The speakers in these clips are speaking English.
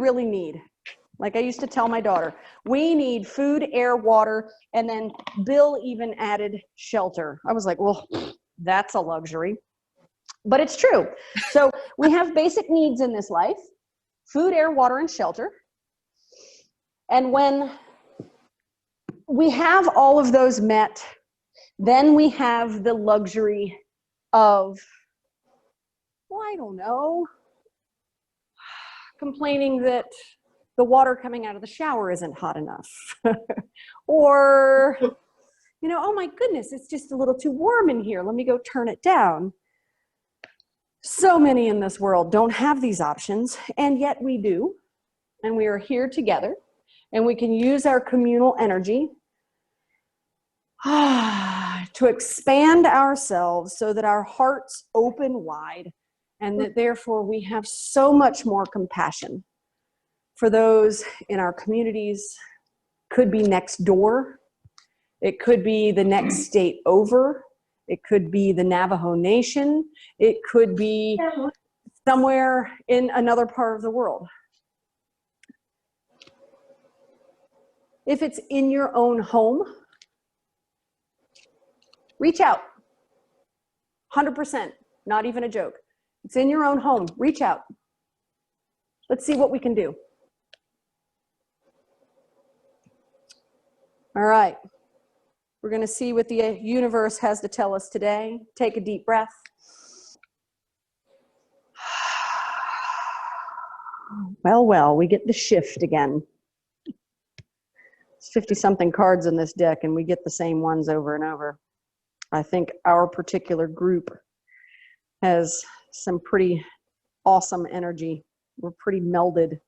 really need? Like I used to tell my daughter, we need food, air, water, and then Bill even added shelter. I was like, well, that's a luxury. But it's true. So we have basic needs in this life: food, air, water, and shelter. And when we have all of those met, then we have the luxury of, well, I don't know, complaining that the water coming out of the shower isn't hot enough. Or, you know, oh my goodness, it's just a little too warm in here. Let me go turn it down. So many in this world don't have these options, and yet we do. And we are here together, and we can use our communal energy to expand ourselves so that our hearts open wide, and that therefore we have so much more compassion for those in our communities. Could be next door. It could be the next state over. It could be the Navajo Nation. It could be somewhere in another part of the world. If it's in your own home, reach out. 100%, not even a joke. It's in your own home. Reach out. Let's see what we can do. All right. We're going to see what the universe has to tell us today. Take a deep breath. Well, we get the shift again. It's 50-something cards in this deck, and we get the same ones over and over. I think our particular group has some pretty awesome energy. We're pretty melded.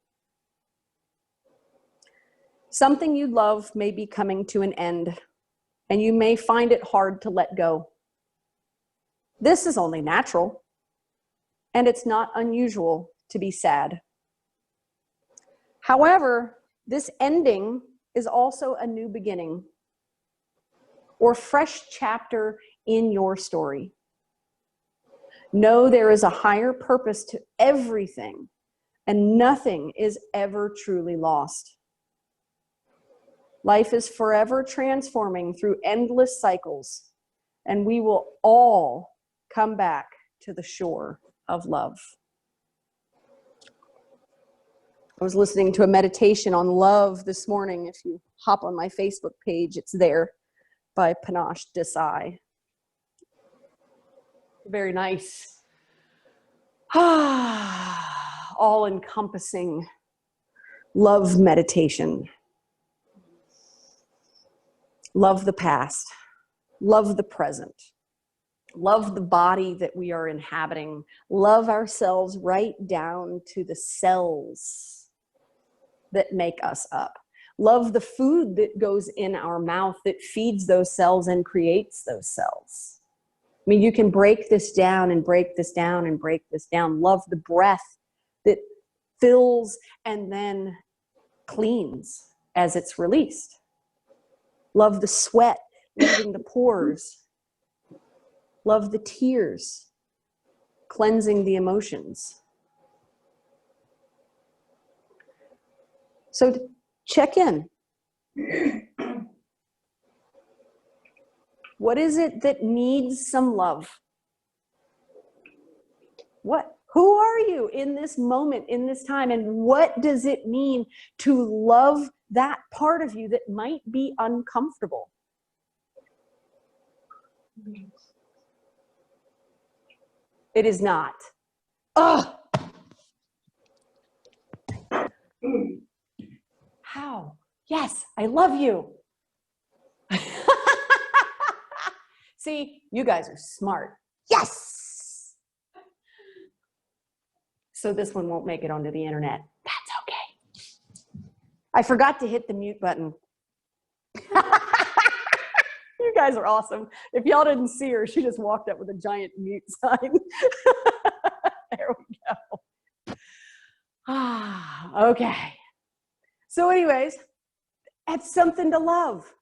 Something you love may be coming to an end, and you may find it hard to let go. This is only natural, and it's not unusual to be sad. However, this ending is also a new beginning or fresh chapter in your story. Know there is a higher purpose to everything, and nothing is ever truly lost. Life is forever transforming through endless cycles, and we will all come back to the shore of love. I was listening to a meditation on love this morning. If you hop on my Facebook page, it's there, by Panache Desai. Very nice. All-encompassing love meditation. Love the past. Love the present. Love the body that we are inhabiting. Love ourselves right down to the cells that make us up. Love the food that goes in our mouth that feeds those cells and creates those cells. I mean, you can break this down and break this down and break this down. Love the breath that fills and then cleans as it's released. Love the sweat leaving the pores. Love the tears cleansing the emotions. So check in. What is it that needs some love? Who are you in this moment, in this time, and what does it mean to love that part of you that might be uncomfortable? It is not. Ugh. How? Yes, I love you. See, you guys are smart. Yes! So this one won't make it onto the internet. That's okay. I forgot to hit the mute button. You guys are awesome. If y'all didn't see her, she just walked up with a giant mute sign. There we go. Okay. So anyways, that's something to love.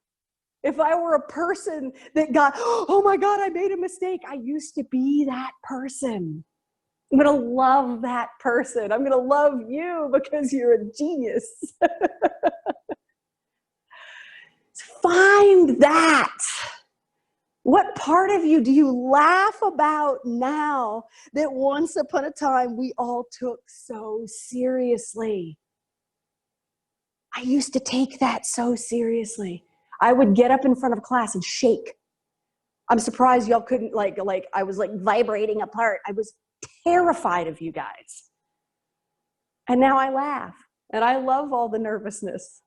If I were a person that got, oh my God, I made a mistake. I used to be that person. I'm going to love that person. I'm going to love you because you're a genius. Find that. What part of you do you laugh about now that once upon a time we all took so seriously? I used to take that so seriously. I would get up in front of class and shake. I'm surprised y'all couldn't like I was like vibrating apart. I was terrified of you guys. And now I laugh and I love all the nervousness.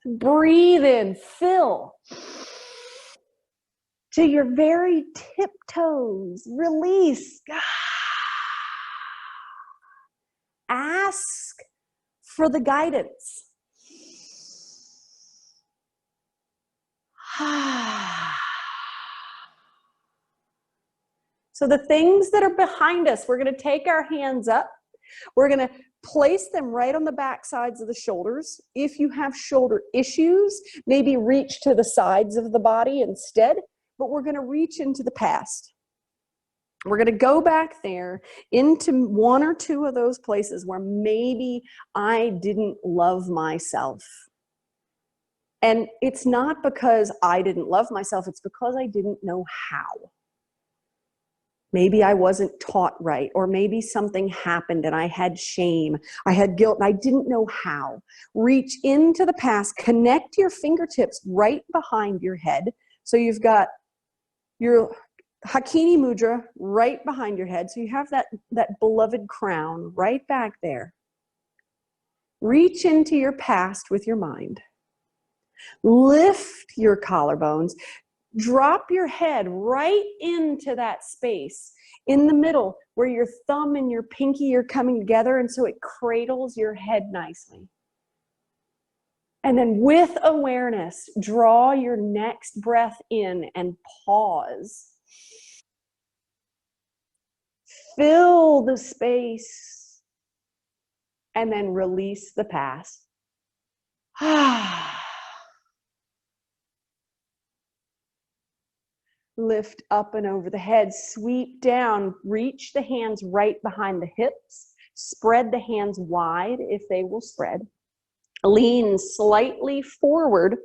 Breathe in, fill to your very tiptoes. Release. Ask for the guidance. So the things that are behind us, we're going to take our hands up. We're going to place them right on the back sides of the shoulders. If you have shoulder issues, maybe reach to the sides of the body instead, but we're going to reach into the past. We're going to go back there into one or two of those places where maybe I didn't love myself. And it's not because I didn't love myself, it's because I didn't know how. Maybe I wasn't taught right, or maybe something happened and I had shame, I had guilt, and I didn't know how. Reach into the past, connect your fingertips right behind your head. So you've got your Hakini Mudra right behind your head. So you have that beloved crown right back there. Reach into your past with your mind. Lift your collarbones. Drop your head right into that space in the middle where your thumb and your pinky are coming together, and so it cradles your head nicely. And then with awareness, draw your next breath in and pause. Fill the space and then release the past. Lift up and over the head, sweep down, reach the hands right behind the hips, spread the hands wide if they will spread, lean slightly forward,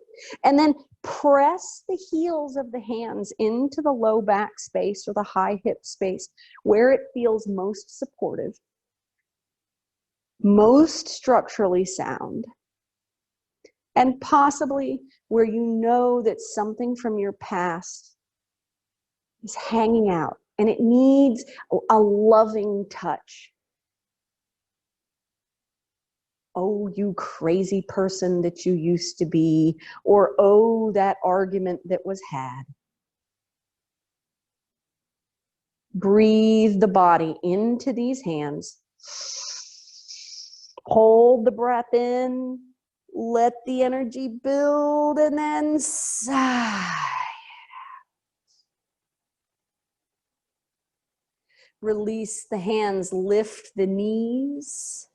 and then press the heels of the hands into the low back space or the high hip space where it feels most supportive, most structurally sound, and possibly where you know that something from your past is hanging out and it needs a loving touch. Oh, you crazy person that you used to be, or oh, that argument that was had. Breathe the body into these hands. Hold the breath in, let the energy build, and then sigh. Release the hands, lift the knees,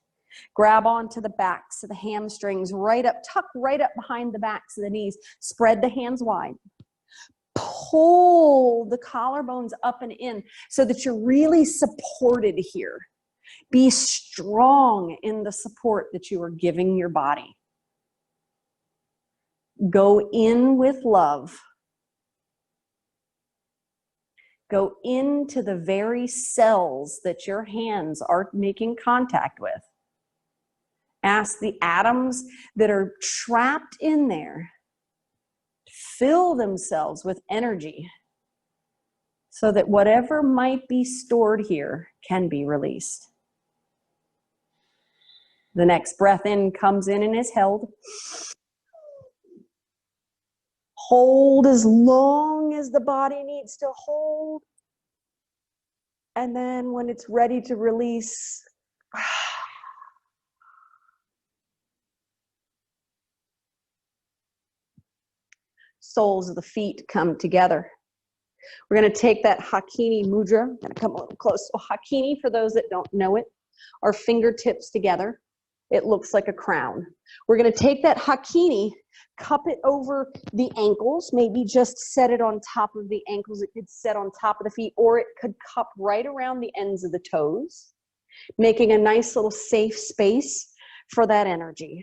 grab onto the backs of the hamstrings, right up, tuck right up behind the backs of the knees, spread the hands wide. Pull the collarbones up and in so that you're really supported here. Be strong in the support that you are giving your body. Go in with love. Go into the very cells that your hands are making contact with. Ask the atoms that are trapped in there to fill themselves with energy so that whatever might be stored here can be released. The next breath in comes in and is held. Hold as long as the body needs to hold. And then when it's ready to release, soles of the feet come together. We're going to take that Hakini Mudra. I'm going to come a little close. So Hakini, for those that don't know it, are fingertips together. It looks like a crown. We're going to take that hakini, cup it over the ankles, maybe just set it on top of the ankles. It could set on top of the feet, or it could cup right around the ends of the toes, making a nice little safe space for that energy.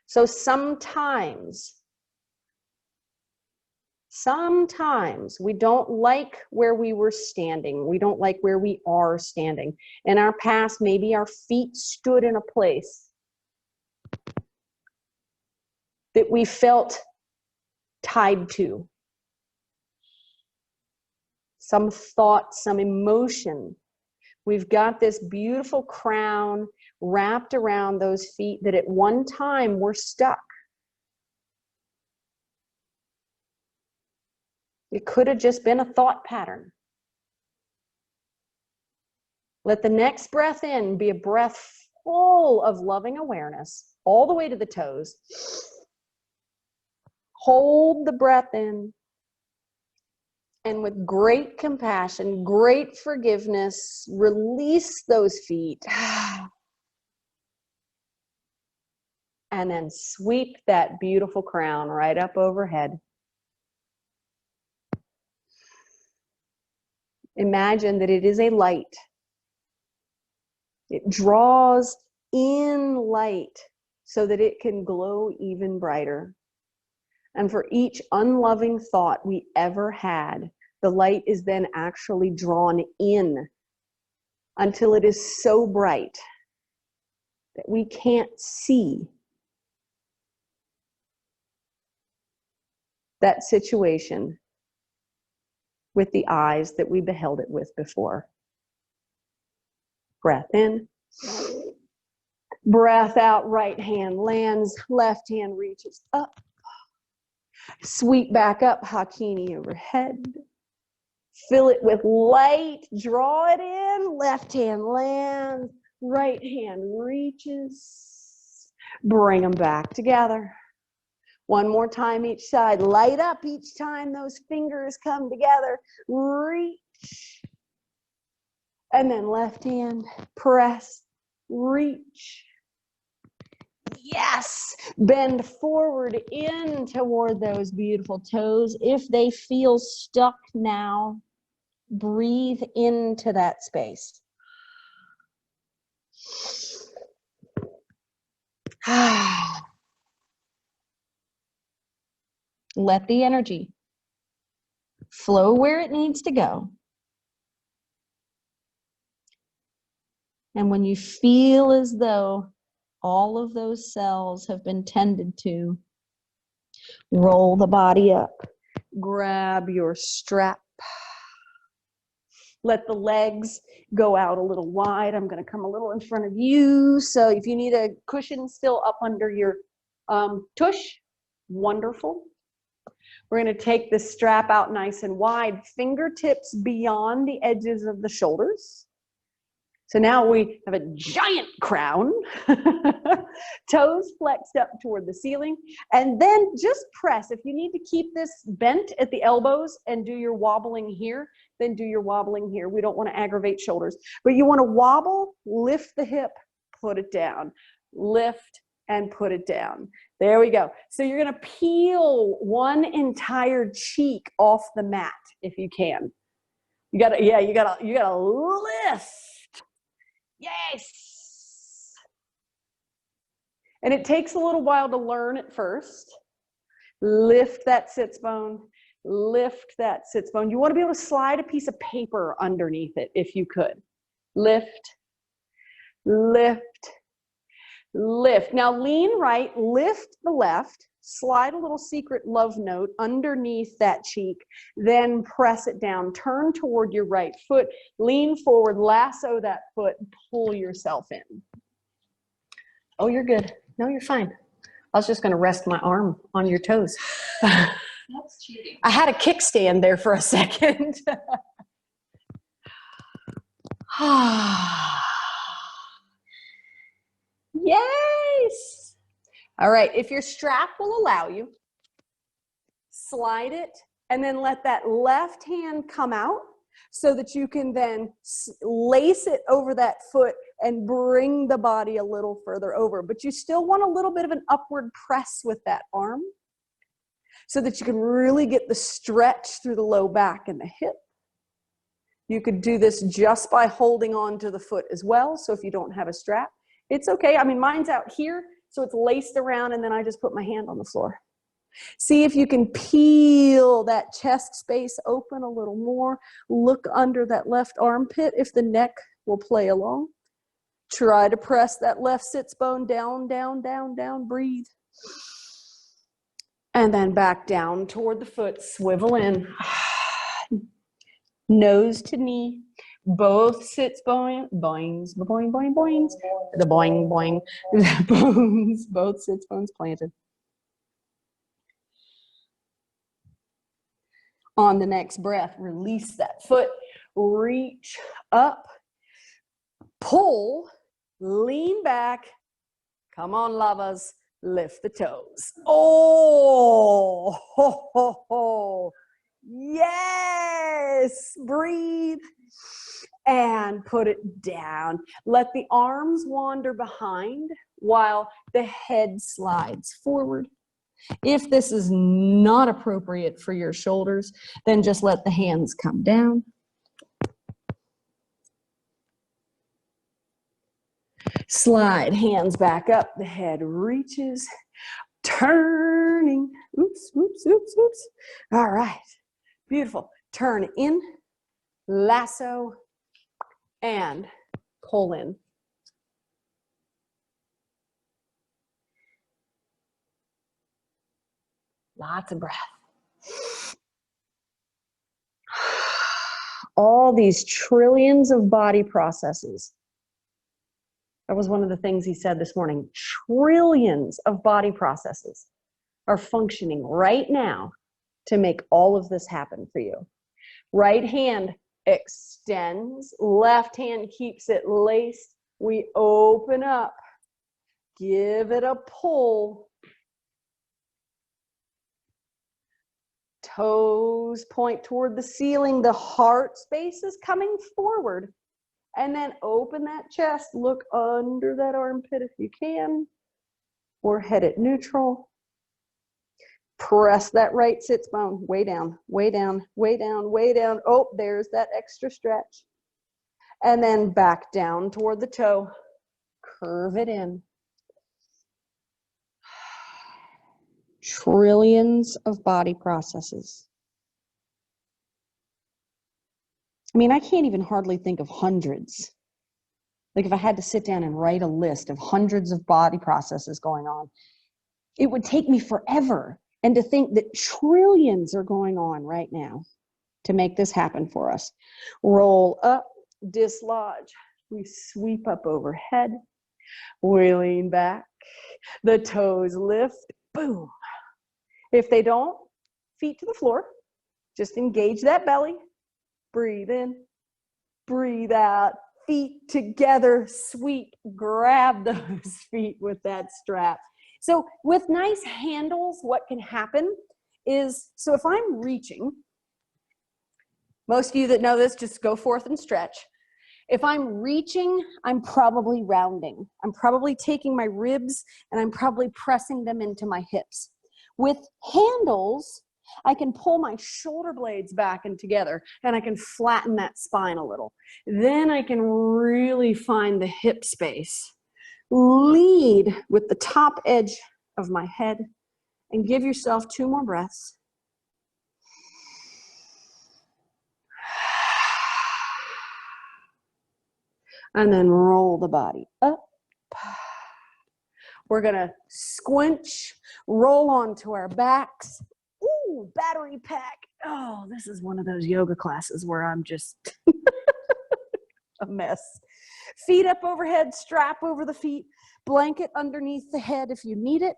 So sometimes we don't like where we were standing. We don't like where we are standing. In our past, maybe our feet stood in a place that we felt tied to. Some thought, some emotion. We've got this beautiful crown wrapped around those feet that at one time were stuck. It could have just been a thought pattern. Let the next breath in be a breath full of loving awareness, all the way to the toes. Hold the breath in. And with great compassion, great forgiveness, release those feet. And then sweep that beautiful crown right up overhead. Imagine that it is a light. It draws in light so that it can glow even brighter. And for each unloving thought we ever had, the light is then actually drawn in until it is so bright that we can't see that situation with the eyes that we beheld it with before. Breath in. Breath out, right hand lands, left hand reaches up. Sweep back up, hakini overhead. Fill it with light, draw it in, left hand lands, right hand reaches. Bring them back together. One more time each side. Light up each time those fingers come together. Reach. And then left hand, press, reach. Yes. Bend forward in toward those beautiful toes. If they feel stuck now, breathe into that space. Let the energy flow where it needs to go. And when you feel as though all of those cells have been tended to, roll the body up. Grab your strap. Let the legs go out a little wide. I'm going to come a little in front of you. So if you need a cushion still up under your tush, wonderful. We're going to take the strap out nice and wide, fingertips beyond the edges of the shoulders. So now we have a giant crown, toes flexed up toward the ceiling, and then just press. If you need to keep this bent at the elbows and do your wobbling here, then do your wobbling here. We don't want to aggravate shoulders, but you want to wobble, lift the hip, put it down, lift and put it down. There we go. So you're going to peel one entire cheek off the mat if you can. You got to, yeah, you got to lift. Yes. And it takes a little while to learn at first. Lift that sits bone. Lift that sits bone. You want to be able to slide a piece of paper underneath it if you could. Lift, lift, lift. Now lean right, lift the left, slide a little secret love note underneath that cheek, then press it down. Turn toward your right foot, lean forward, lasso that foot, pull yourself in. Oh, you're good. No, you're fine. I was just going to rest my arm on your toes. That's cheating. I had a kickstand there for a second. Yes. All right. If your strap will allow you, slide it and then let that left hand come out so that you can then lace it over that foot and bring the body a little further over. But you still want a little bit of an upward press with that arm so that you can really get the stretch through the low back and the hip. You could do this just by holding on to the foot as well. So if you don't have a strap, it's okay. I mean, mine's out here, so it's laced around, and then I just put my hand on the floor. See if you can peel that chest space open a little more. Look under that left armpit if the neck will play along. Try to press that left sits bone down, down, down, down. Breathe. And then back down toward the foot. Swivel in. Nose to knee. Both sits bone, boings, boing, boing, boings. The boing, boing. The bones, both sits bones planted. On the next breath, release that foot, reach up, pull, lean back. Come on, lovers, lift the toes. Oh, ho, ho, ho. Yes, breathe and put it down. Let the arms wander behind while the head slides forward. If this is not appropriate for your shoulders, then just let the hands come down. Slide hands back up, the head reaches, turning. Oops, oops, oops, oops. All right, beautiful. Turn in, lasso, and pull in. Lots of breath. All these trillions of body processes. That was one of the things he said this morning. Trillions of body processes are functioning right now to make all of this happen for you. Right hand extends, left hand keeps it laced. We open up, give it a pull. Toes point toward the ceiling. The heart space is coming forward. And then open that chest. Look under that armpit if you can. Or head at neutral. Press that right sits bone. Way down, way down, way down, way down. Oh, there's that extra stretch. And then back down toward the toe. Curve it in. Trillions of body processes. I mean, I can't even hardly think of hundreds. Like if I had to sit down and write a list of hundreds of body processes going on, it would take me forever. And to think that trillions are going on right now to make this happen for us. Roll up, dislodge. We sweep up overhead. We lean back. The toes lift. Boom. If they don't, feet to the floor. Just engage that belly. Breathe in. Breathe out. Feet together. Sweep. Grab those feet with that strap. So with nice handles, what can happen is, so if I'm reaching, most of you that know this, just go forth and stretch. If I'm reaching, I'm probably rounding. I'm probably taking my ribs and I'm probably pressing them into my hips. With handles, I can pull my shoulder blades back and together and I can flatten that spine a little. Then I can really find the hip space. Lead with the top edge of my head and give yourself 2 more breaths. And then roll the body up. We're gonna squinch, roll onto our backs. Ooh, battery pack. Oh, this is one of those yoga classes where I'm just a mess. Feet up overhead, strap over the feet, blanket underneath the head if you need it.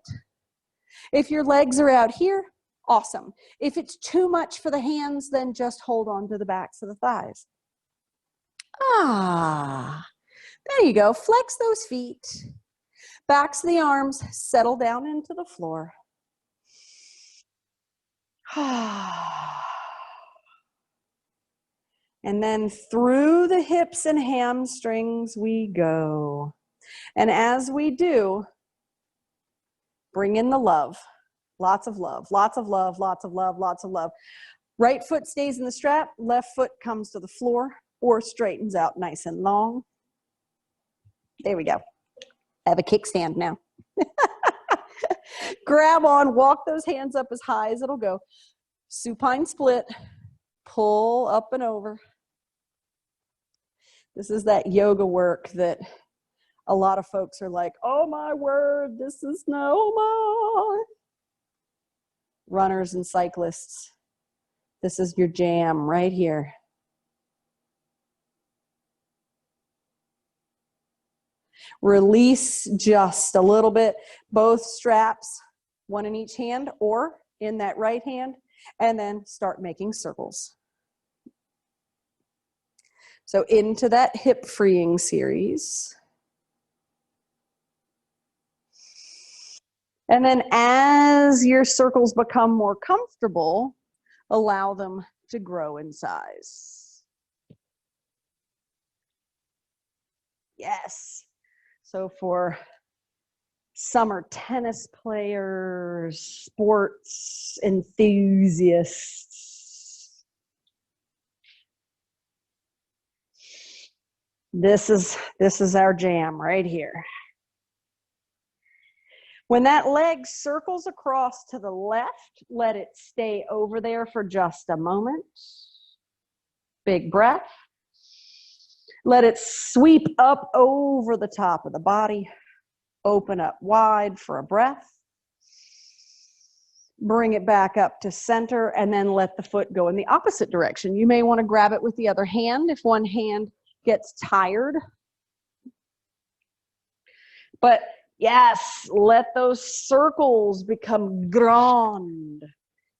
If your legs are out here, awesome. If it's too much for the hands, then just hold on to the backs of the thighs. Ah, there you go. Flex those feet. Backs of the arms, settle down into the floor. And then through the hips and hamstrings we go. And as we do, bring in the love. Lots of love, lots of love, lots of love, lots of love. Right foot stays in the strap, left foot comes to the floor or straightens out nice and long. There we go. I have a kickstand now. Grab on, walk those hands up as high as it'll go. Supine split, pull up and over. This is that yoga work that a lot of folks are like, oh my word, this is no more. Runners and cyclists, this is your jam right here. Release just a little bit, both straps, one in each hand or in that right hand, and then start making circles. So into that hip freeing series. And then as your circles become more comfortable, allow them to grow in size. Yes. So for summer tennis players, sports enthusiasts, this is our jam right here. When that leg circles across to the left, let it stay over there for just a moment. Big breath. Let it sweep up over the top of the body. Open up wide for a breath. Bring it back up to center and then let the foot go in the opposite direction. You may want to grab it with the other hand if one hand gets tired. But yes, let those circles become grand.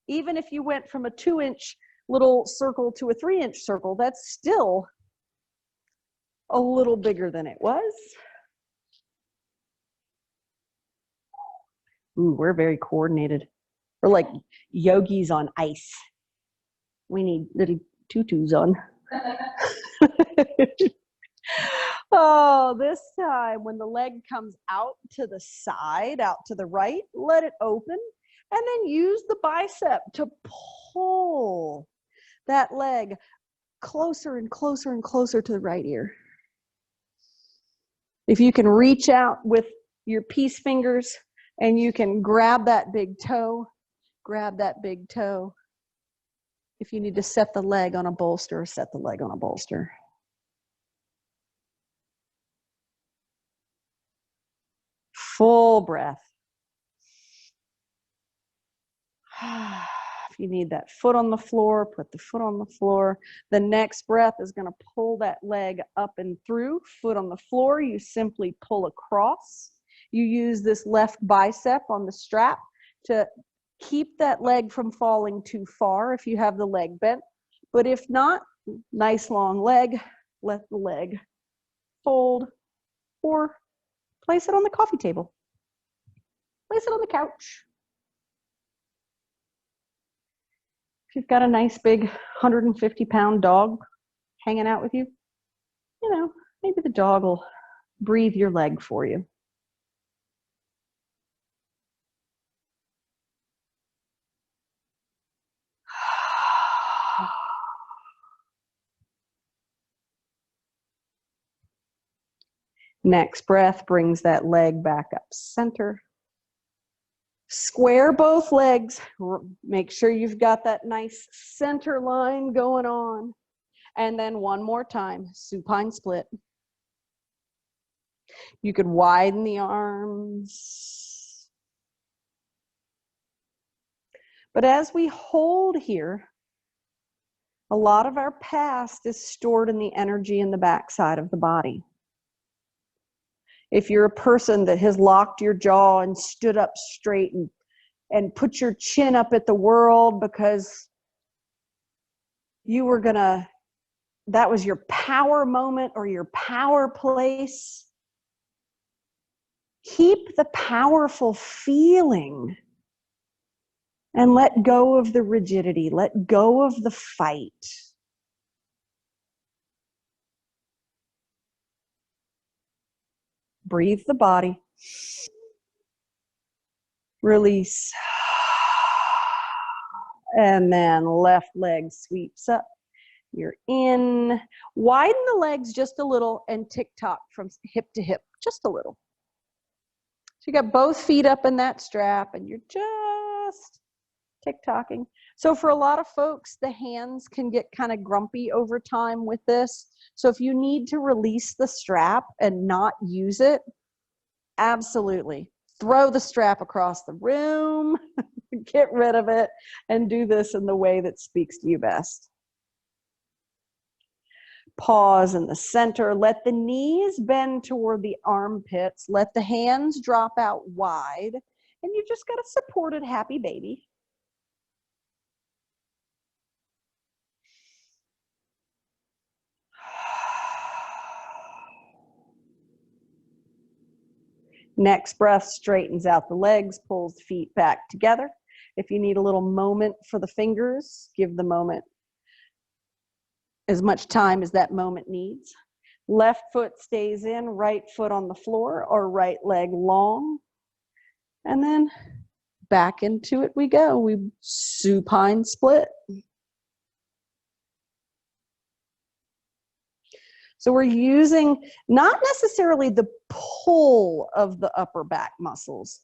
Even if you went from a 2-inch little circle to a 3-inch circle, that's still a little bigger than it was. Ooh, we're very coordinated. We're like yogis on ice. We need little tutus on. Oh, this time when the leg comes out to the side, out to the right, let it open and then use the bicep to pull that leg closer and closer and closer to the right ear. If you can reach out with your peace fingers and you can grab that big toe, grab that big toe. If you need to set the leg on a bolster, set the leg on a bolster. Full breath. If you need that foot on the floor, put the foot on the floor. The next breath is going to pull that leg up and through. Foot on the floor, you simply pull across. You use this left bicep on the strap to keep that leg from falling too far if you have the leg bent. But if not, nice long leg, let the leg fold or place it on the coffee table. Place it on the couch. If you've got a nice big 150-pound dog hanging out with you, you know, maybe the dog will breathe your leg for you. Next breath brings that leg back up center. Square both legs. Make sure you've got that nice center line going on. And then one more time, supine split. You could widen the arms. But as we hold here, a lot of our past is stored in the energy in the backside of the body. If you're a person that has locked your jaw and stood up straight and put your chin up at the world because you were that was your power moment or your power place, keep the powerful feeling and let go of the rigidity, let go of the fight. Breathe the body. Release. And then left leg sweeps up. You're in. Widen the legs just a little and tick-tock from hip to hip, just a little. So you got both feet up in that strap and you're just tick-tocking. So for a lot of folks, the hands can get kind of grumpy over time with this. So if you need to release the strap and not use it, absolutely. Throw the strap across the room, get rid of it, and do this in the way that speaks to you best. Pause in the center. Let the knees bend toward the armpits. Let the hands drop out wide. And you just got a supported happy baby. Next breath straightens out the legs, pulls the feet back together. If you need a little moment for the fingers, give the moment as much time as that moment needs. Left foot stays in, right foot on the floor, or right leg long. And then back into it we go. We supine split. So we're using not necessarily the pull of the upper back muscles.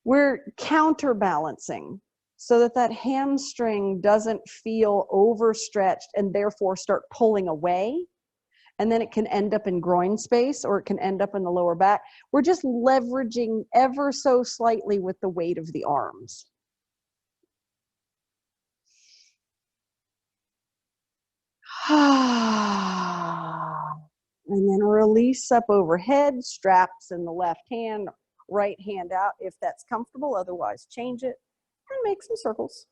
We're counterbalancing so that that hamstring doesn't feel overstretched and therefore start pulling away. And then it can end up in groin space or it can end up in the lower back. We're just leveraging ever so slightly with the weight of the arms. And then release up overhead, straps in the left hand, right hand out if that's comfortable, otherwise change it and make some circles.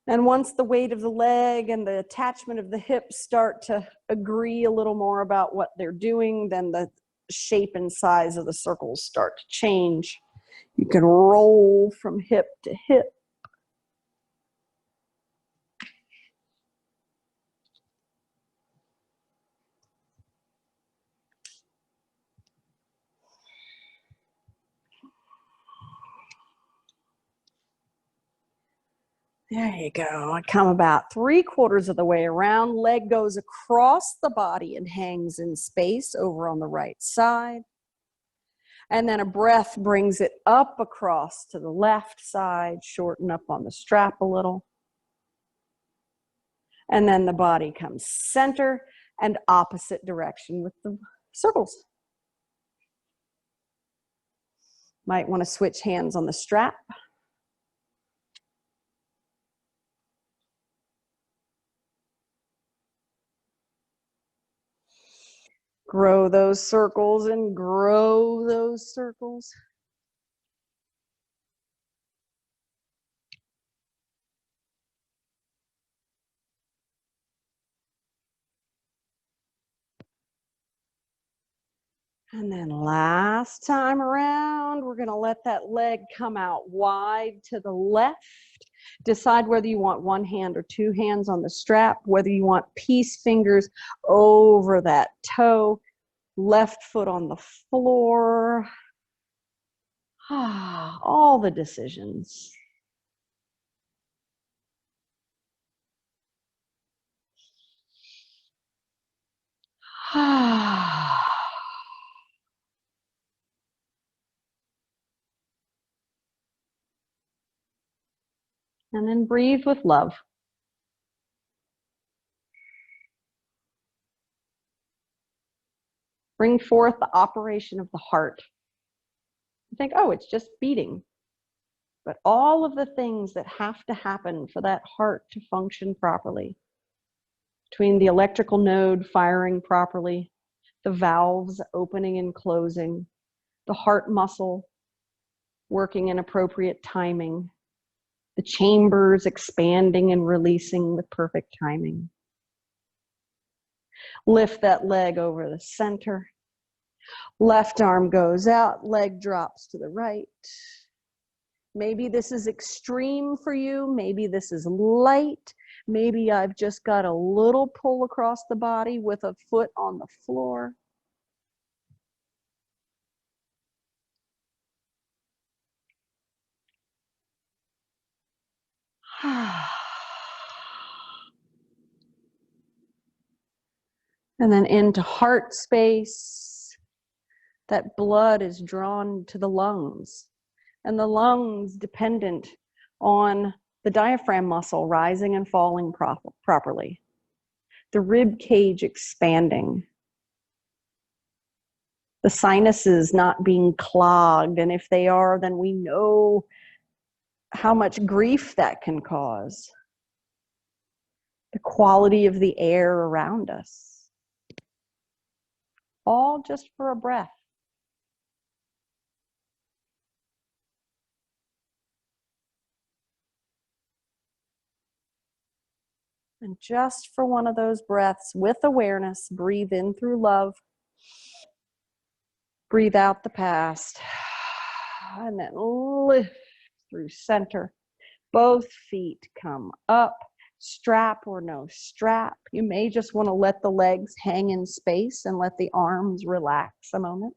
And once the weight of the leg and the attachment of the hips start to agree a little more about what they're doing, then the shape and size of the circles start to change. You can roll from hip to hip. There you go. I come about 3/4 of the way around. Leg goes across the body and hangs in space over on the right side. And then a breath brings it up across to the left side, shorten up on the strap a little. And then the body comes center and opposite direction with the circles. Might want to switch hands on the strap. Grow those circles and grow those circles. And then last time around, we're going to let that leg come out wide to the left. Decide whether you want one hand or two hands on the strap, whether you want peace fingers over that toe, left foot on the floor. All the decisions. And then breathe with love. Bring forth the operation of the heart. You think, oh, it's just beating. But all of the things that have to happen for that heart to function properly, between the electrical node firing properly, the valves opening and closing, the heart muscle working in appropriate timing, the chambers expanding and releasing with perfect timing. Lift that leg over the center. Left arm goes out, leg drops to the right. Maybe this is extreme for you, maybe this is light, Maybe I've just got a little pull across the body with a foot on the floor. And then into heart space. That blood is drawn to the lungs, and the lungs dependent on the diaphragm muscle rising and falling properly. The rib cage expanding. The sinuses not being clogged, and if they are, then we know how much grief that can cause. The quality of the air around us. All just for a breath. And just for one of those breaths with awareness, breathe in through love. Breathe out the past. And then lift through center. Both feet come up. Strap or no strap. You may just want to let the legs hang in space and let the arms relax a moment.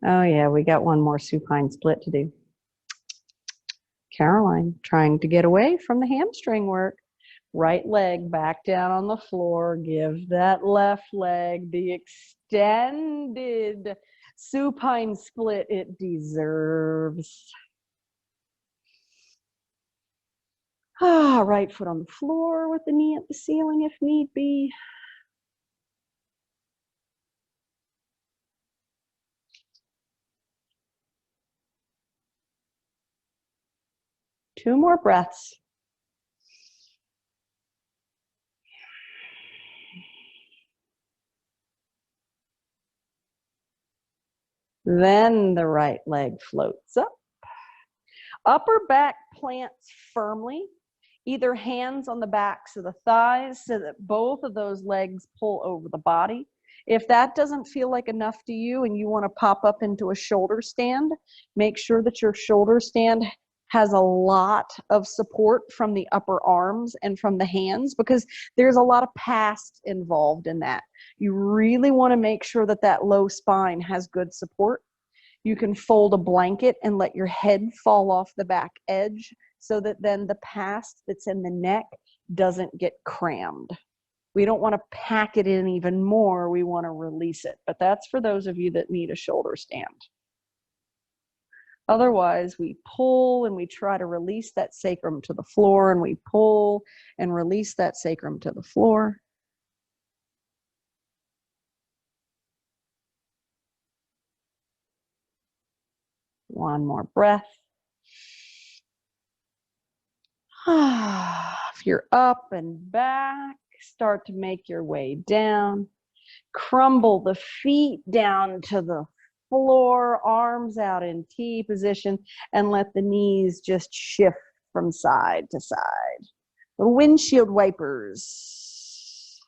Oh yeah, we got one more supine split to do. Caroline, trying to get away from the hamstring work. Right leg back down on the floor. Give that left leg the extended supine split it deserves. Right foot on the floor with the knee at the ceiling if need be. Two more breaths. Then the right leg floats up. Upper back plants firmly. Either hands on the backs of the thighs so that both of those legs pull over the body. If that doesn't feel like enough to you and you want to pop up into a shoulder stand, make sure that your shoulder stand has a lot of support from the upper arms and from the hands, because there's a lot of past involved in that. You really want to make sure that that low spine has good support. You can fold a blanket and let your head fall off the back edge so that then the past that's in the neck doesn't get crammed. We don't want to pack it in even more. We want to release it. But that's for those of you that need a shoulder stand. Otherwise, we pull and we try to release that sacrum to the floor, and we pull and release that sacrum to the floor. One more breath. If you're up and back, start to make your way down. Crumble the feet down to the floor, arms out in T position, and let the knees just shift from side to side. The windshield wipers.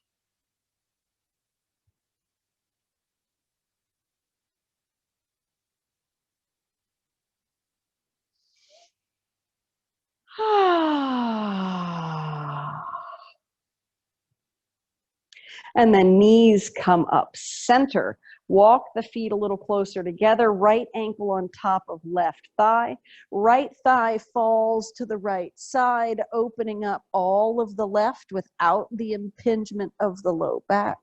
And then knees come up center. Walk the feet a little closer together. Right ankle on top of left thigh. Right thigh falls to the right side, opening up all of the left without the impingement of the low back.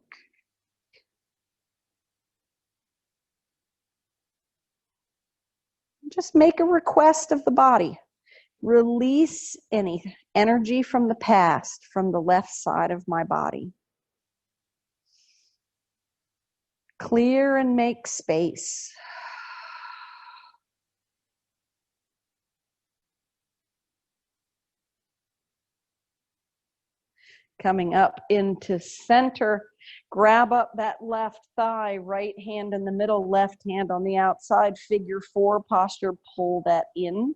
Just make a request of the body. Release any energy from the past, from the left side of my body. Clear and make space. Coming up into center, grab up that left thigh, right hand in the middle, left hand on the outside, figure four posture, pull that in.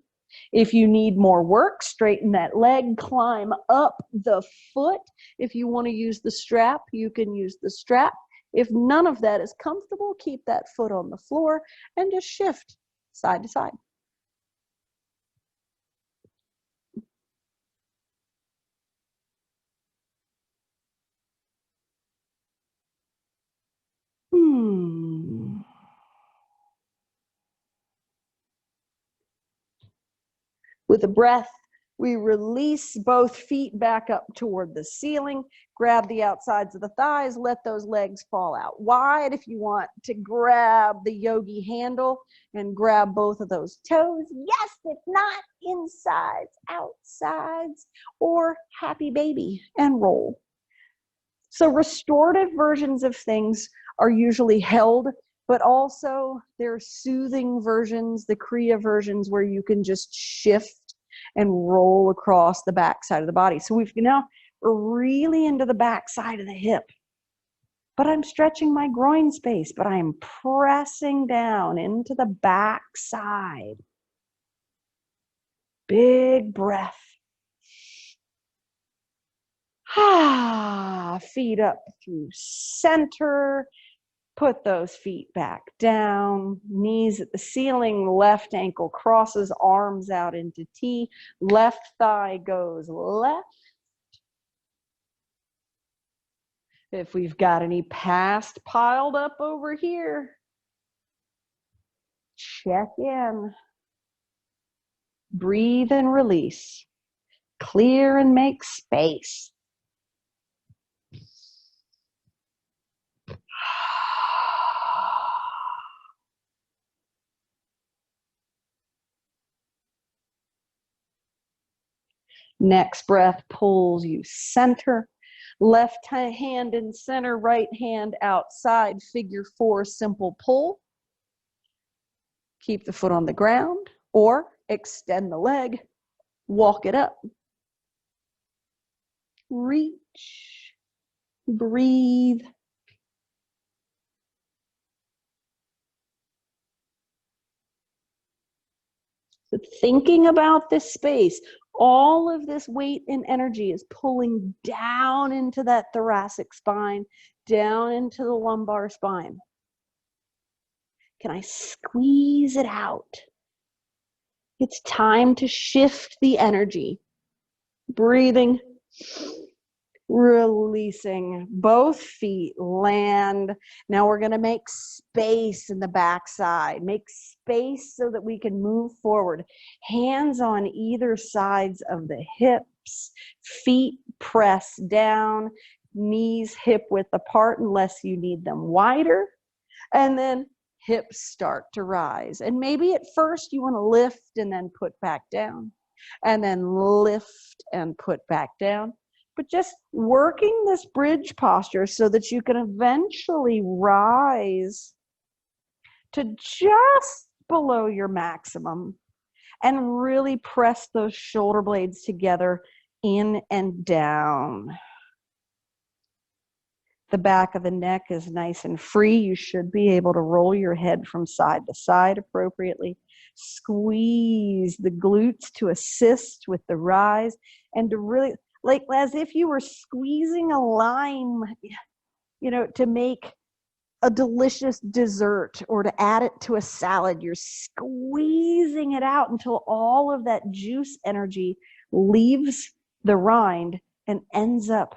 If you need more work, straighten that leg, climb up the foot. If you want to use the strap, you can use the strap. If none of that is comfortable, keep that foot on the floor and just shift. side to side. With a breath, we release both feet back up toward the ceiling, grab the outsides of the thighs, let those legs fall out wide. If you want to grab the yogi handle and grab both of those toes. Yes, if not, insides, outsides, or happy baby and roll. So restorative versions of things are usually held, but also there's soothing versions, the Kriya versions, where you can just shift and roll across the back side of the body. So we're really into the back side of the hip, but I'm stretching my groin space, but I'm pressing down into the back side. Big breath. Feet up through center. Put those feet back down, knees at the ceiling, left ankle crosses, arms out into T, left thigh goes left. If we've got any past piled up over here, check in. Breathe and release. Clear and make space. Next breath pulls you center. Left hand in center, right hand outside, figure 4, simple pull. Keep the foot on the ground or extend the leg, walk it up. Reach, breathe. So thinking about this space, all of this weight and energy is pulling down into that thoracic spine, down into the lumbar spine. Can I squeeze it out? It's time to shift the energy. Breathing, releasing. Both feet land. Now we're going to make space in the backside. Make space so that we can move forward. Hands on either sides of the hips. Feet press down. Knees hip width apart unless you need them wider. And then hips start to rise. And maybe at first you want to lift and then put back down. And then lift and put back down. But just working this bridge posture so that you can eventually rise to just below your maximum and really press those shoulder blades together, in and down. The back of the neck is nice and free. You should be able to roll your head from side to side appropriately. Squeeze the glutes to assist with the rise and to really, like as if you were squeezing a lime, to make a delicious dessert or to add it to a salad. You're squeezing it out until all of that juice energy leaves the rind and ends up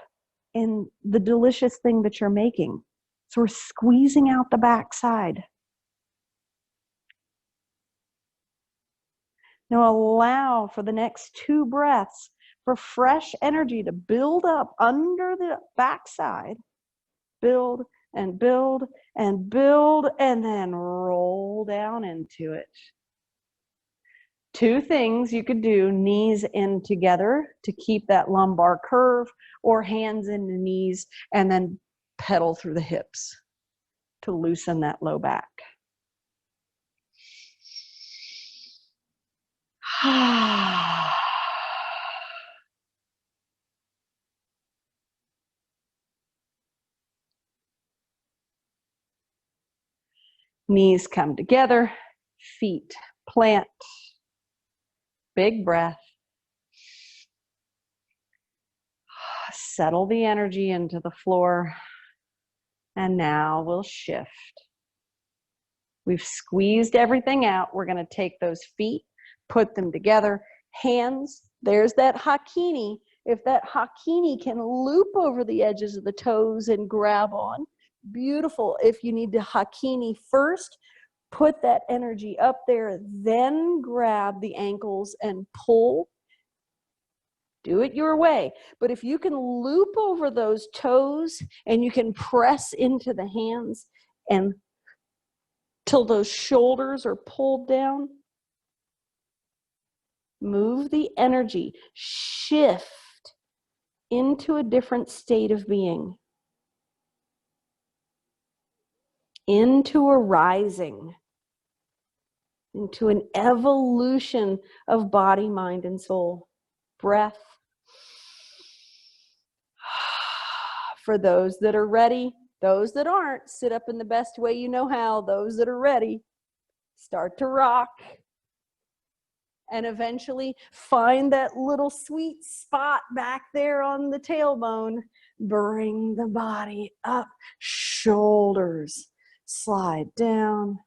in the delicious thing that you're making. So we're squeezing out the backside. Now allow for the next 2 breaths for fresh energy to build up under the backside. Build and build and build, and then roll down into it. 2 things you could do: knees in together to keep that lumbar curve, or hands in the knees and then pedal through the hips to loosen that low back. Knees come together, feet plant. Big breath. Settle the energy into the floor. And now we'll shift. We've squeezed everything out. We're going to take those feet, put them together. Hands, there's that hakini. If that hakini can loop over the edges of the toes and grab on, beautiful. If you need to hakini first, put that energy up there, then grab the ankles and pull. Do it your way. But if you can loop over those toes and you can press into the hands and till those shoulders are pulled down, move the energy, shift into a different state of being, into a rising, into an evolution of body, mind, and soul. Breath. For those that are ready, those that aren't, sit up in the best way you know how. Those that are ready, start to rock. And eventually find that little sweet spot back there on the tailbone. Bring the body up, shoulders slide down.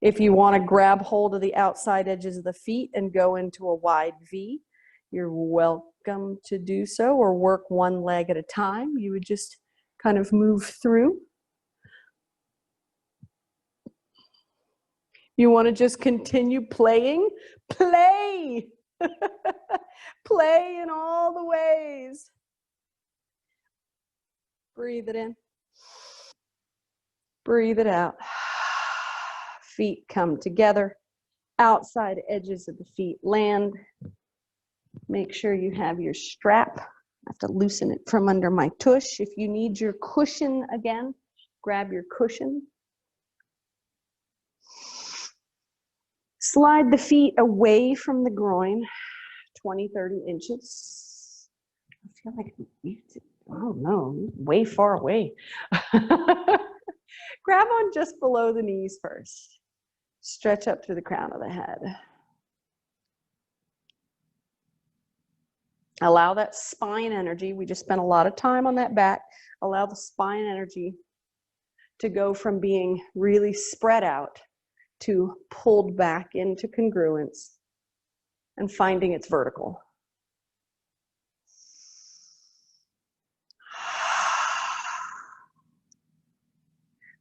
If you want to grab hold of the outside edges of the feet and go into a wide V, you're welcome to do so, or work one leg at a time. You would just kind of move through. You want to just continue playing? Play! Play in all the ways. Breathe it in. Breathe it out. Feet come together. Outside edges of the feet land. Make sure you have your strap. I have to loosen it from under my tush. If you need your cushion again, grab your cushion. Slide the feet away from the groin, 20, 30 inches. I feel like, oh no, way far away. Grab on just below the knees first. Stretch up through the crown of the head. Allow that spine energy. We just spent a lot of time on that back. Allow the spine energy to go from being really spread out to pulled back into congruence and finding its vertical.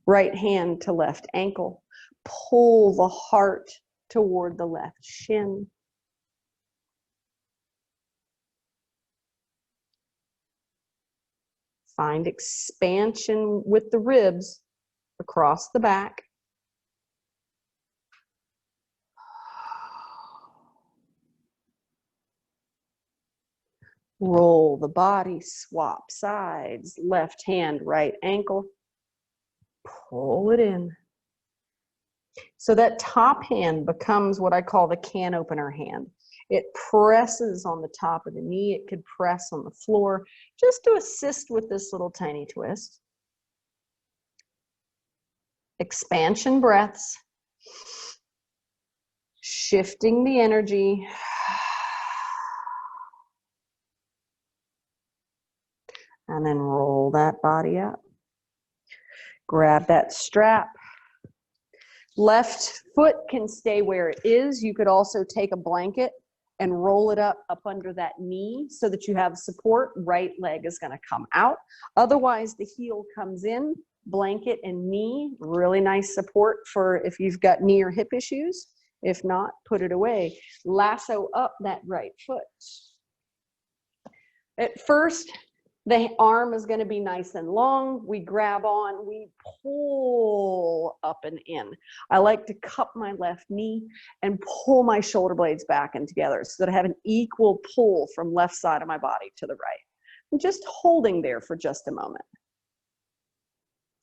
Right hand to left ankle. Pull the heart toward the left shin. Find expansion with the ribs across the back. Roll the body, swap sides, left hand, right ankle. Pull it in. So that top hand becomes what I call the can opener hand. It presses on the top of the knee. It could press on the floor just to assist with this little tiny twist. Expansion breaths. Shifting the energy. And then roll that body up. Grab that strap. Left foot can stay where it is. You could also take a blanket and roll it up under that knee so that you have support. Right leg is going to come out. Otherwise, the heel comes in, blanket and knee. Really nice support for if you've got knee or hip issues. If not, put it away. Lasso up that right foot. At first, the arm is going to be nice and long. We grab on, we pull up and in. I like to cup my left knee and pull my shoulder blades back and together so that I have an equal pull from left side of my body to the right. I'm just holding there for just a moment.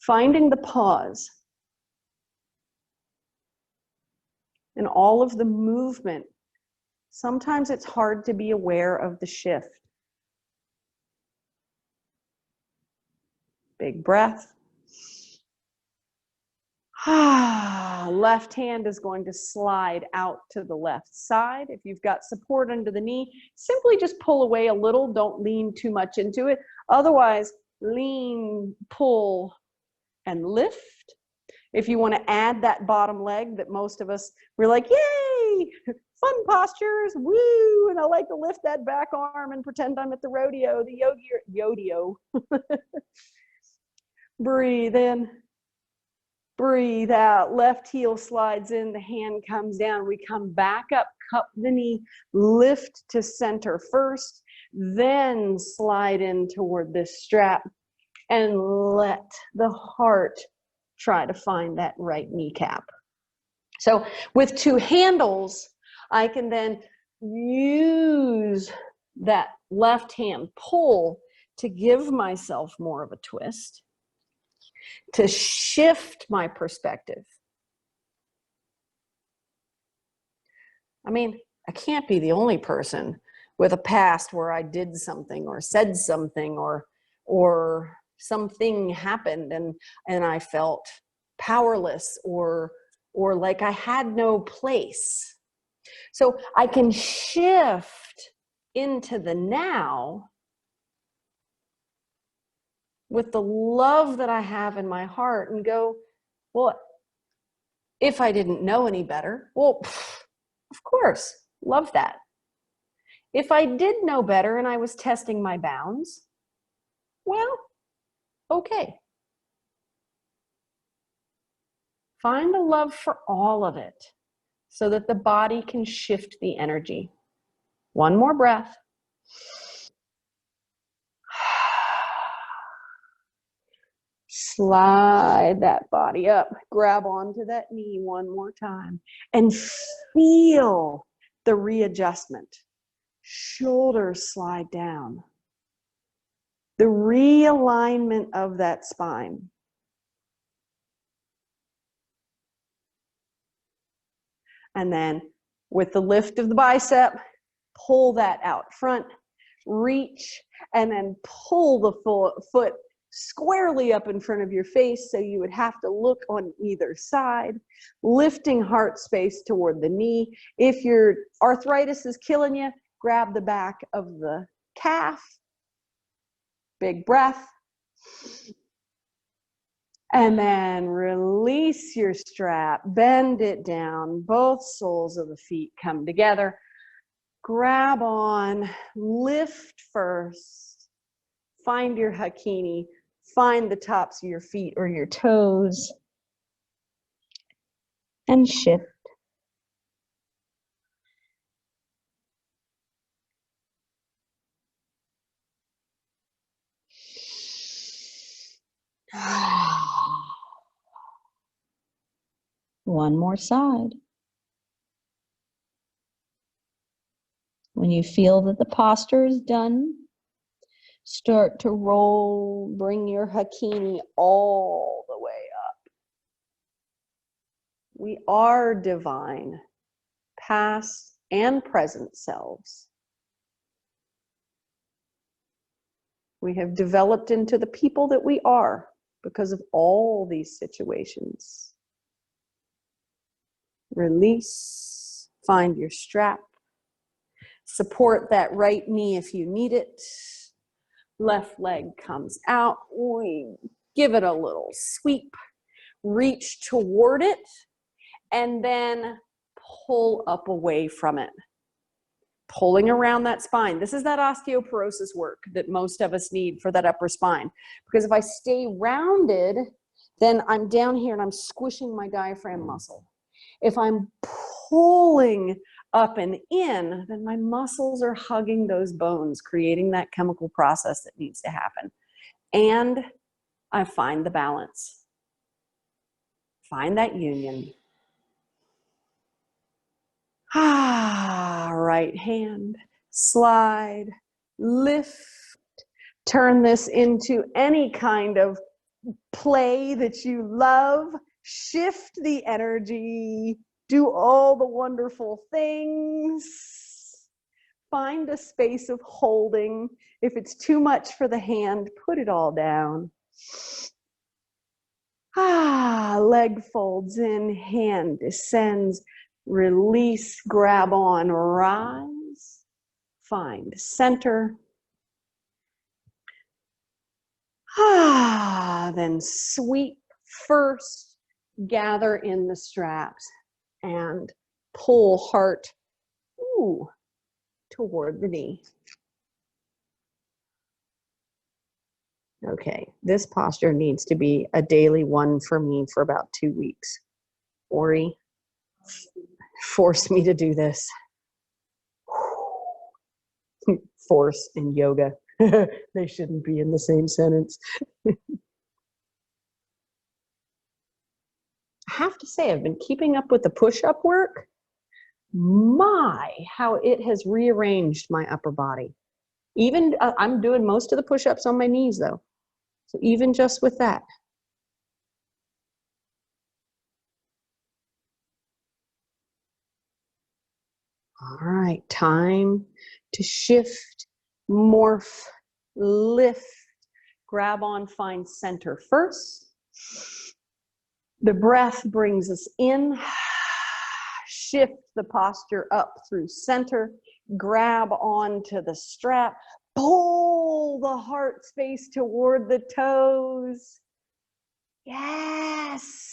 Finding the pause. And all of the movement. Sometimes it's hard to be aware of the shift. Big breath. Left hand is going to slide out to the left side. If you've got support under the knee, simply just pull away a little. Don't lean too much into it. Otherwise, lean, pull, and lift. If you want to add that bottom leg that most of us, we're like, yay, fun postures, woo, and I like to lift that back arm and pretend I'm at the rodeo, the Yogi. Breathe in, breathe out, left heel slides in, the hand comes down, we come back up, cup the knee, lift to center first, then slide in toward this strap and let the heart try to find that right kneecap. So with two handles, I can then use that left hand pull to give myself more of a twist, to shift my perspective. I mean, I can't be the only person with a past where I did something or said something or something happened and I felt powerless or like I had no place. So I can shift into the now with the love that I have in my heart and go, well, if I didn't know any better, well, of course, love that. If I did know better and I was testing my bounds, well, okay. Find a love for all of it so that the body can shift the energy. One more breath. Slide that body up. Grab onto that knee one more time and feel the readjustment. Shoulders slide down. The realignment of that spine. And then with the lift of the bicep, pull that out front, reach, and then pull the foot squarely up in front of your face so you would have to look on either side, lifting heart space toward the knee. If your arthritis is killing you, grab the back of the calf. Big breath. And then release your strap, bend it down, both soles of the feet come together. Grab on, lift first, find your hakini, find the tops of your feet or your toes, and shift. One more side. When you feel that the posture is done, start to roll, bring your hakini all the way up. We are divine, past and present selves. We have developed into the people that we are because of all these situations. Release, find your strap. Support that right knee if you need it. Left leg comes out. We give it a little sweep. Reach toward it and then pull up away from it. Pulling around that spine. This is that osteoporosis work that most of us need for that upper spine. Because if I stay rounded, then I'm down here and I'm squishing my diaphragm muscle. If I'm pulling up and in, then my muscles are hugging those bones, creating that chemical process that needs to happen. And I find the balance. Find that union. Right hand, slide, lift, turn this into any kind of play that you love, shift the energy, do all the wonderful things, find a space of holding. If it's too much for the hand, put it all down. Leg folds in, hand descends, release, grab on, rise, find center. Then sweep first, gather in the straps and pull heart toward the knee. Okay, this posture needs to be a daily one for me for about 2 weeks. Ori forced me to do this. Force and yoga. They shouldn't be in the same sentence. I have to say, I've been keeping up with the push-up work. My, how it has rearranged my upper body. Even, I'm doing most of the push-ups on my knees though. So even just with that. All right, time to shift, morph, lift, grab on, find center first. The breath brings us in. Shift the posture up through center. Grab onto the strap. Pull the heart space toward the toes. Yes.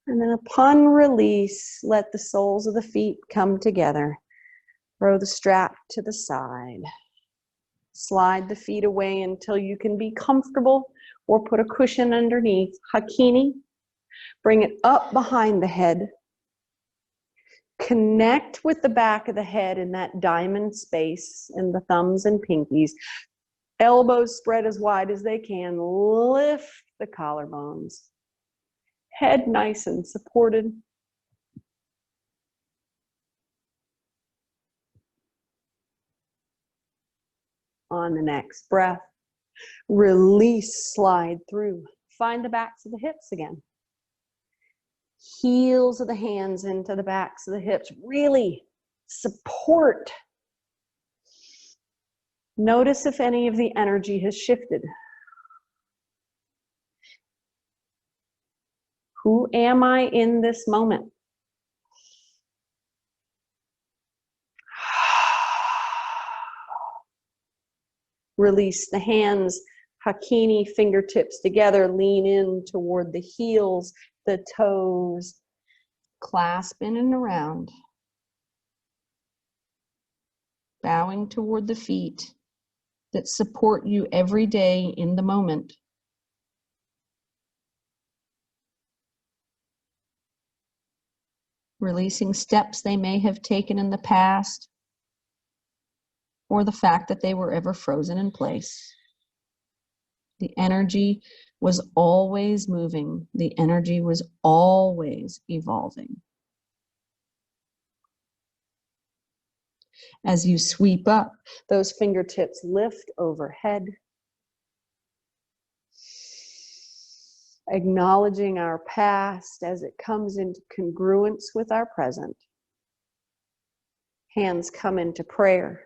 And then upon release, let the soles of the feet come together. Throw the strap to the side. Slide the feet away until you can be comfortable or put a cushion underneath. Hakini. Bring it up behind the head. Connect with the back of the head in that diamond space in the thumbs and pinkies. Elbows spread as wide as they can. Lift the collarbones. Head nice and supported. On the next breath, release, slide through. Find the backs of the hips again. Heels of the hands into the backs of the hips. Really support. Notice if any of the energy has shifted. Who am I in this moment? Release the hands, Hakini, fingertips together, lean in toward the heels, the toes, clasp in and around. Bowing toward the feet that support you every day in the moment. Releasing steps they may have taken in the past, or the fact that they were ever frozen in place. The energy was always moving. The energy was always evolving. As you sweep up, those fingertips lift overhead, acknowledging our past as it comes into congruence with our present. Hands come into prayer.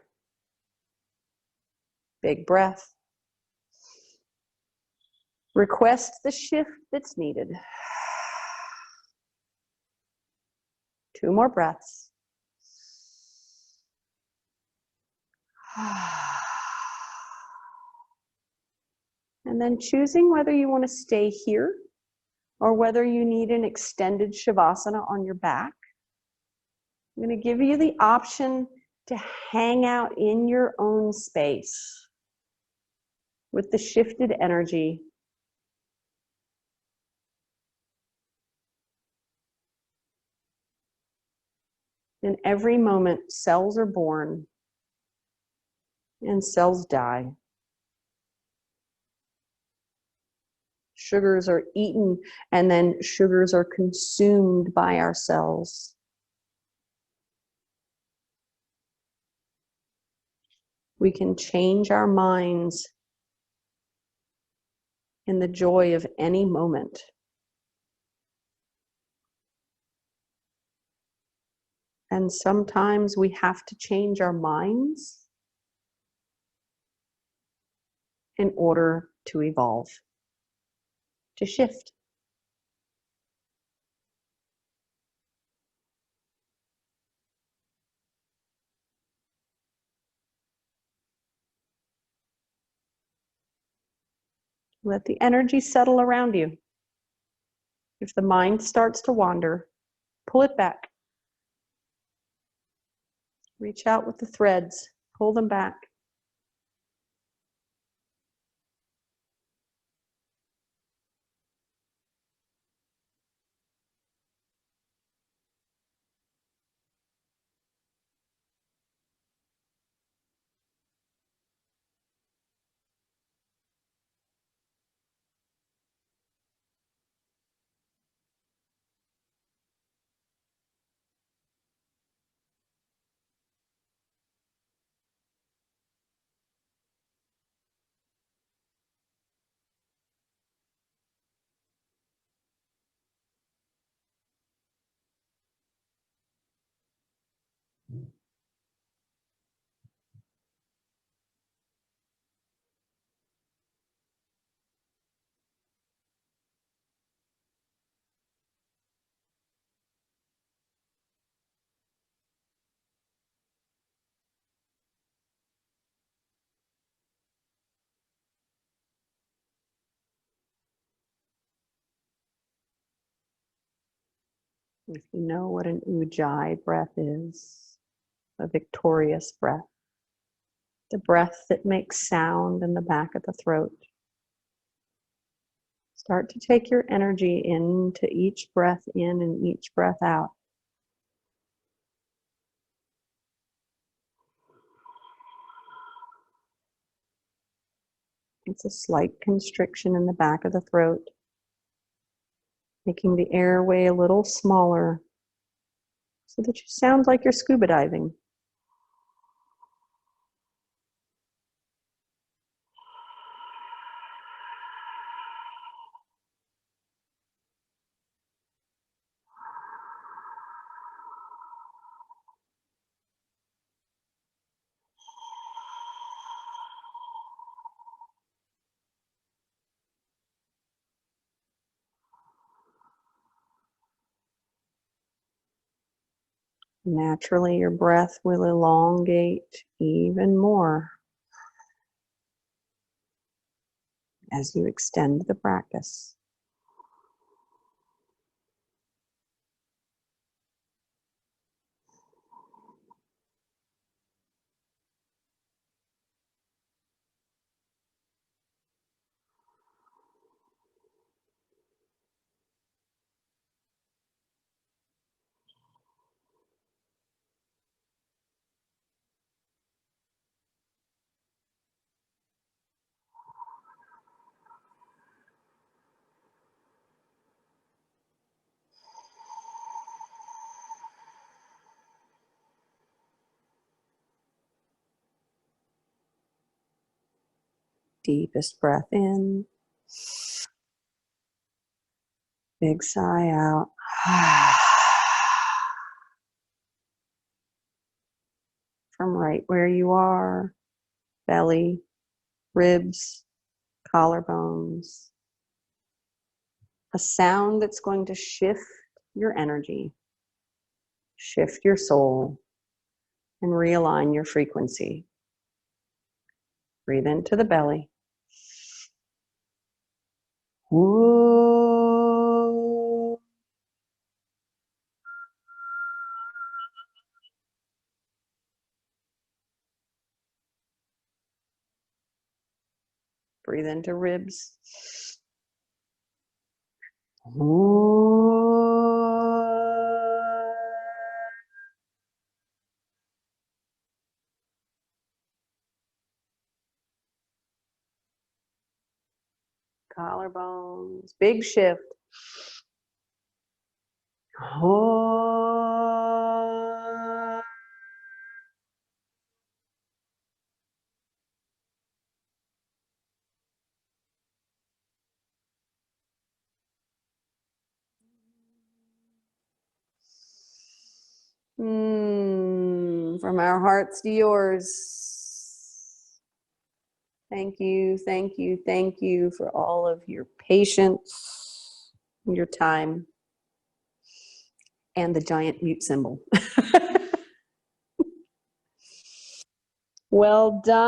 Big breath. Request the shift that's needed. 2 more breaths. And then choosing whether you want to stay here or whether you need an extended Shavasana on your back. I'm going to give you the option to hang out in your own space with the shifted energy. In every moment, cells are born and cells die. Sugars are eaten and then sugars are consumed by our cells. We can change our minds in the joy of any moment. And sometimes we have to change our minds in order to evolve, to shift. Let the energy settle around you. If the mind starts to wander, pull it back. Reach out with the threads, pull them back. If you know what an ujjayi breath is, a victorious breath, the breath that makes sound in the back of the throat. Start to take your energy into each breath in and each breath out. It's a slight constriction in the back of the throat, making the airway a little smaller so that you sound like you're scuba diving. Naturally, your breath will elongate even more as you extend the practice. Deepest breath in. Big sigh out. From right where you are, belly, ribs, collarbones. A sound that's going to shift your energy, shift your soul, and realign your frequency. Breathe into the belly. Whoa. Breathe into ribs. Collarbones. Big shift. From our hearts to yours. Thank you, thank you, thank you for all of your patience, your time, and the giant mute symbol. Well done.